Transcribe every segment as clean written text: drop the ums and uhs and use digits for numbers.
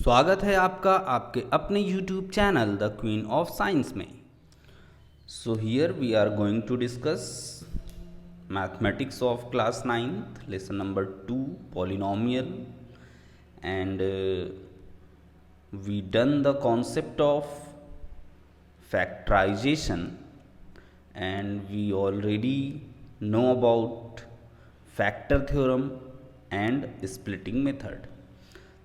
स्वागत है आपका आपके अपने YouTube channel the queen of science में। So here we are going to discuss mathematics of class 9th lesson number 2 polynomial and we done the concept of factorization and we already know about factor theorem and splitting method.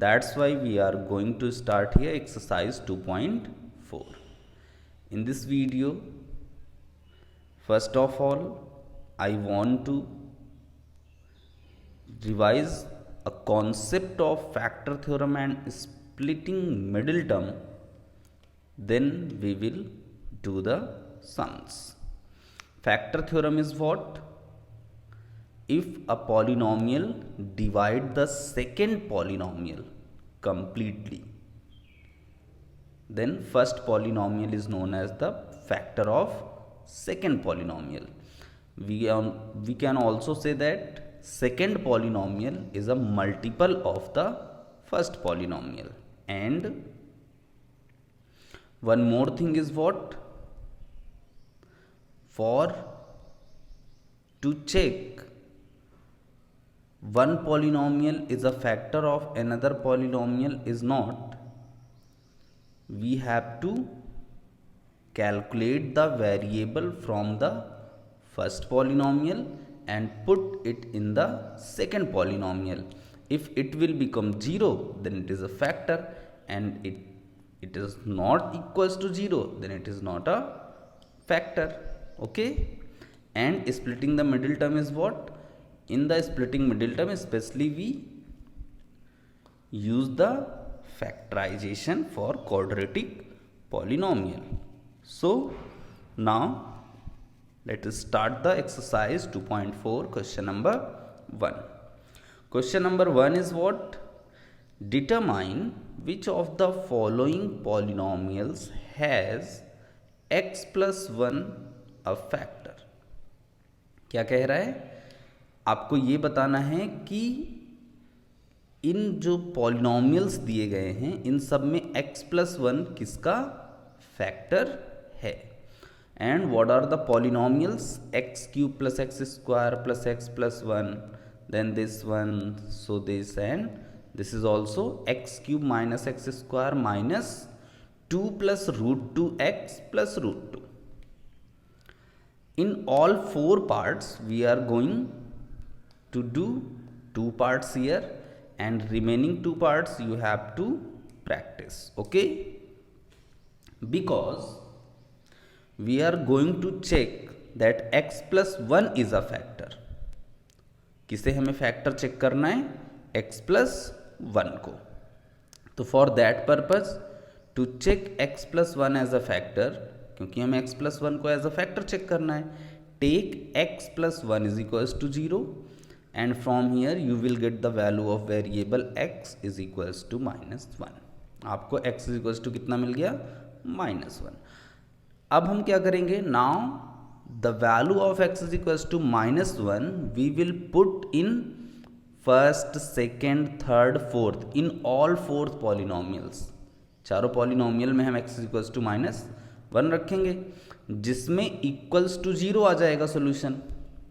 That's why we are going to start here exercise 2.4. In this video, first of all, I want to revise a concept of factor theorem and splitting middle term, then we will do the sums. Factor theorem is what? If a polynomial divide the second polynomial completely, then first polynomial is known as the factor of second polynomial. We can also say that second polynomial is a multiple of the first polynomial. And one more thing is what? For to check one polynomial is a factor of another polynomial is not, we have to calculate the variable from the first polynomial and put it in the second polynomial. If it will become 0, then it is a factor, and it is not equals to 0, then it is not a factor. Okay, and splitting the middle term is what? In the splitting middle term, especially we use the factorization for quadratic polynomial. So now let us start the exercise 2.4, question number 1. Question number 1 is what? Determine which of the following polynomials has x plus 1 a factor. क्या कह रहा है? आपको ये बताना है कि इन जो पॉलिनोमियल्स दिए गए हैं इन सब में x प्लस 1 किसका फैक्टर है. And what are the polynomials? X cube plus x square plus x plus 1, then this one, so this, and this is also x cube minus x square minus 2 plus root 2 x plus root 2. In all 4 parts we are going to do 2 parts here, and remaining 2 parts you have to practice. Okay, because we are going to check that x plus 1 is a factor. किसे हमें factor check करना है? x plus 1 को. तो for that purpose to check x plus 1 as a factor, क्योंकि हमें x plus 1 को as a factor check करना है, take x plus 1 is equals to 0 and from here you will get the value of variable x is equals to -1. आपको x is equals to कितना मिल गया? -1. अब हम क्या करेंगे? Now the value of x is equals to -1 we will put in first, second, third, fourth, in all 4 polynomials. चारों polynomial में हम x इज इक्वल्स टू -1 रखेंगे, जिसमें इक्वल्स टू 0 आ जाएगा सोल्यूशन,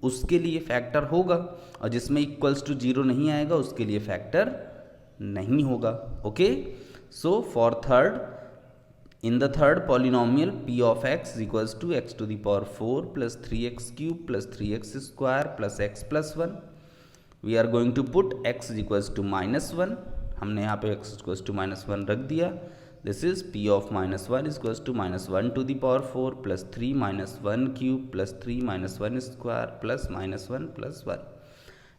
उसके लिए फैक्टर होगा, और जिसमें इक्वल्स टू 0 नहीं आएगा उसके लिए फैक्टर नहीं होगा. Okay, so for third, in the third polynomial p of x is equals to x to the power 4 plus 3x cube plus 3x square plus x plus 1. We are going to put x is equals to -1. हमने यहाँ पे x is equals to -1 रख दिया. This is p of -1 is equals to -1 to the power 4 plus 3 minus 1 cube plus 3 minus 1 square plus -1 plus 1.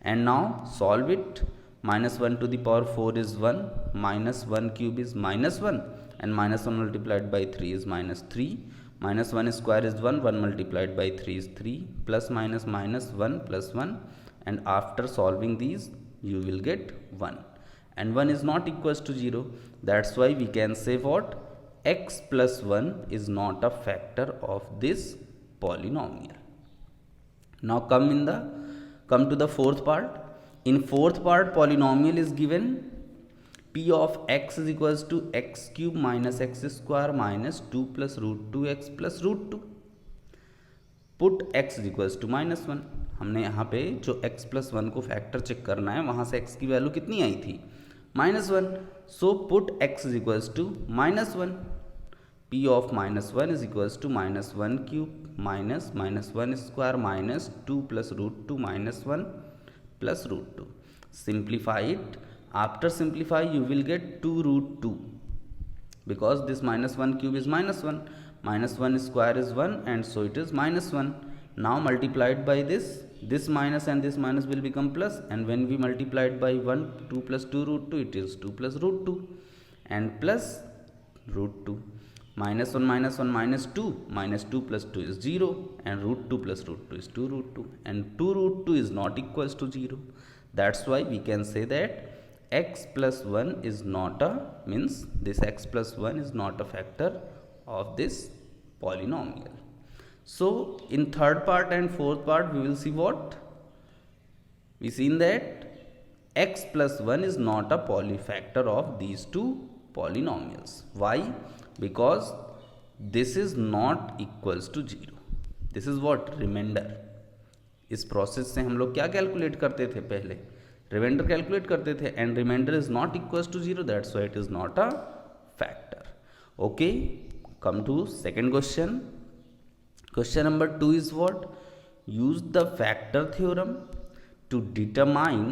And now solve it. -1 to the power 4 is 1, -1 cube is -1, and -1 multiplied by 3 is -3, -1 square is 1, 1 multiplied by 3 is 3, plus minus -1 plus 1, and after solving these you will get 1, and 1 is not equals to 0. That's why we can say what? X plus 1 is not a factor of this polynomial. Now come to the fourth part. In fourth part, polynomial is given p of x is equals to x cube minus x square minus 2 plus root 2x plus root 2. Put x is equals to -1. हमने यहाँ पे जो x plus 1 को factor check करना है, वहाँ से x की वैल्यू कितनी आई थी? -1. So put x is equals to -1. p of -1 is equals to -1 cube minus -1 square minus 2 plus root 2 minus 1 plus root 2. Simplify it. After simplify you will get 2 root 2 because this -1 cube is -1. -1 square is 1 and so it is -1. Now multiplied by this minus and this minus will become plus, and when we multiply it by 1, 2 plus 2 root 2, it is 2 plus root 2 and plus root 2. -1 minus 1 minus 2, minus 2 plus 2 is 0 and root 2 plus root 2 is 2 root 2 and 2 root 2 is not equals to 0. That's why we can say that x plus 1 is not a, means this x plus 1 is not a factor of this polynomial. So in third part and fourth part we will see what? We seen that x plus 1 is not a polyfactor of these two polynomials. Why? Because this is not equals to 0. This is what? Remainder. इस process से हम लोग क्या calculate करते थे? पहले reminder calculate करते थे, and remainder is not equals to 0, that's why it is not a factor. Okay, come to second question. Question number 2 is what? Use the factor theorem to determine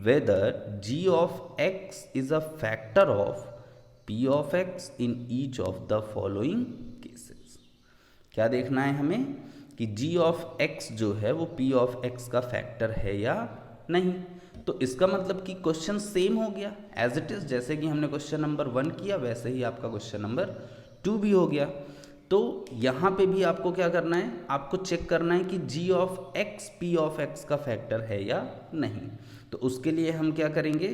whether g of x is a factor of p of x in each of the following cases. क्या देखना है हमें कि g of x जो है वो p of x का factor है या नहीं. तो इसका मतलब कि क्वेश्चन सेम हो गया एज इट इज. जैसे कि हमने क्वेश्चन नंबर 1 किया वैसे ही आपका क्वेश्चन नंबर 2 भी हो गया. तो यहाँ पे भी आपको क्या करना है? आपको चेक करना है कि g of x p of x का फैक्टर है या नहीं. तो उसके लिए हम क्या करेंगे?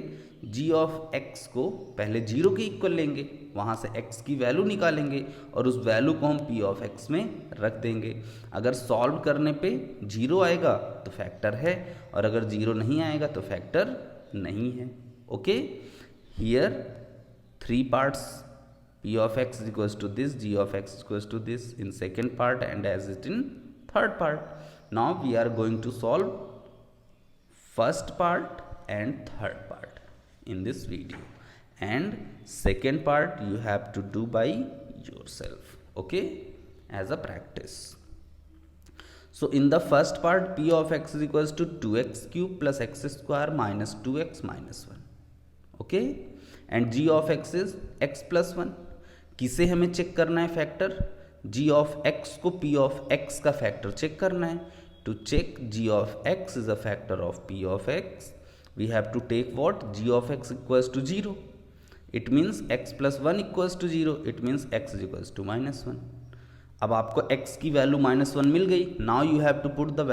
g ऑफ x को पहले 0 के इक्वल लेंगे, वहाँ से x की वैल्यू निकालेंगे और उस वैल्यू को हम p ऑफ x में रख देंगे. अगर सॉल्व करने पे 0 आएगा तो फैक्टर है, और अगर 0 नहीं आएगा तो फैक्टर नहीं है. Okay, here 3 parts. p of x is equals to this, g of x is equals to this in second part and as it in third part. Now we are going to solve first part and third part in this video, and second part you have to do by yourself, okay, as a practice. So in the first part p of x is equals to 2x cube plus x square minus 2x minus 1, okay, and g of x is x plus 1. किसे हमें check करना है factor? g of x को p of x का factor check करना है. To check g of x is a factor of p of x, we have to take what? g of x equals to 0. It means x plus 1 equals to 0. It means x is equals to -1. अब आपको x की value -1 मिल गई. Now you have to put the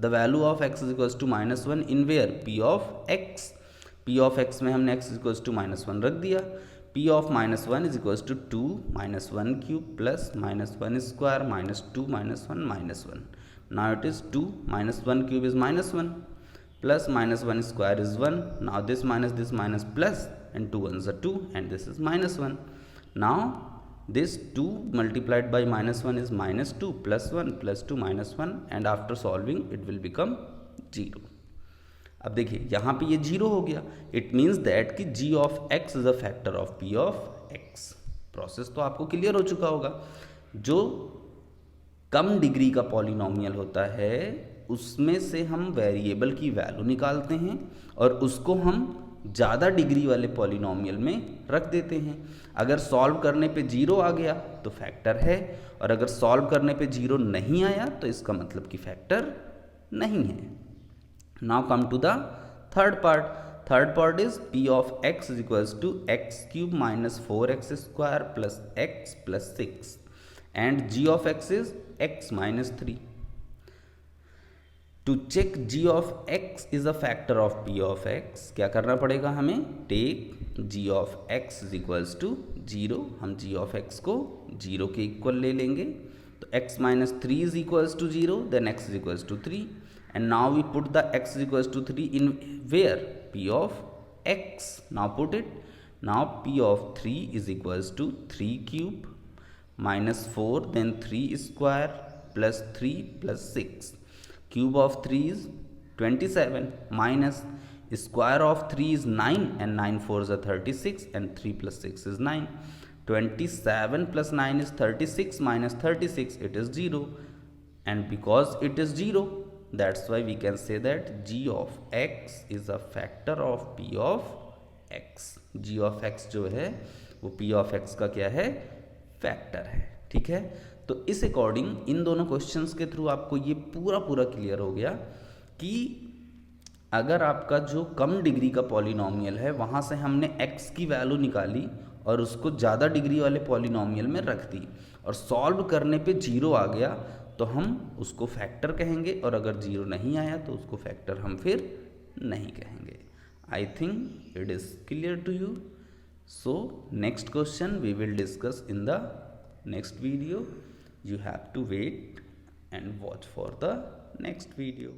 value of x is equals to -1 in where? p of x. p of x में हमने x is equals to -1 रख दिया. p of -1 is equals to 2 minus 1 cube plus -1 square minus 2 minus 1 minus 1. Now it is 2 minus 1 cube is -1 plus -1 square is 1. Now this minus plus, and 2 ones are 2 and this is -1. Now this 2 multiplied by -1 is -2 plus 1 plus 2 -1, and after solving it will become 0. अब देखिए यहाँ पे ये 0 हो गया. It means that कि g of x is a factor of p of x. Process तो आपको क्लियर हो चुका होगा. जो कम डिग्री का पॉलिनोमियल होता है उसमें से हम वेरिएबल की वैल्यू निकालते हैं और उसको हम ज़्यादा डिग्री वाले पॉलिनोमियल में रख देते हैं. अगर सॉल्व करने पे 0 आ गया तो फैक्टर है, और अगर सॉल्व करने पे 0 नहीं आया तो इसका मतलब कि फैक्टर नहीं है. Now come to the third part. Third part is p of x is equals to x cube minus 4x square plus x plus 6, and g of x is x minus 3. To check g of x is a factor of p of x, क्या करना पड़ेगा हमें? Take g of x is equals to 0. हम g of x को 0 के equal ले लेंगे. तो x minus 3 is equals to 0, then x is equals to 3. And now we put the x is equals to 3 in where? p of x. Now put it. Now p of 3 is equals to 3 cube minus 4, then 3 square plus 3 plus 6. Cube of 3 is 27 minus square of 3 is 9 and 9 4s are 36 and 3 plus 6 is 9. 27 plus 9 is 36 minus 36, it is 0, and because it is 0, that's why we can say that g of x is a factor of p of x. g of x जो है वो p of x का क्या है, factor है। ठीक है, तो इस अकॉर्डिंग इन दोनों क्वेश्चंस के थ्रू आपको ये पूरा क्लियर हो गया कि अगर आपका जो कम डिग्री का पॉलिनोमियल है वहाँ से हमने x की वैल्यू निकाली और उसको ज़्यादा डिग्री वाले पॉलिनोमियल में रख दी और सॉल्व करने पे 0 आ गया तो हम उसको फैक्टर कहेंगे, और अगर 0 नहीं आया तो उसको फैक्टर हम फिर नहीं कहेंगे। I think it is clear to you. So next question we will discuss in the next video. You have to wait and watch for the next video.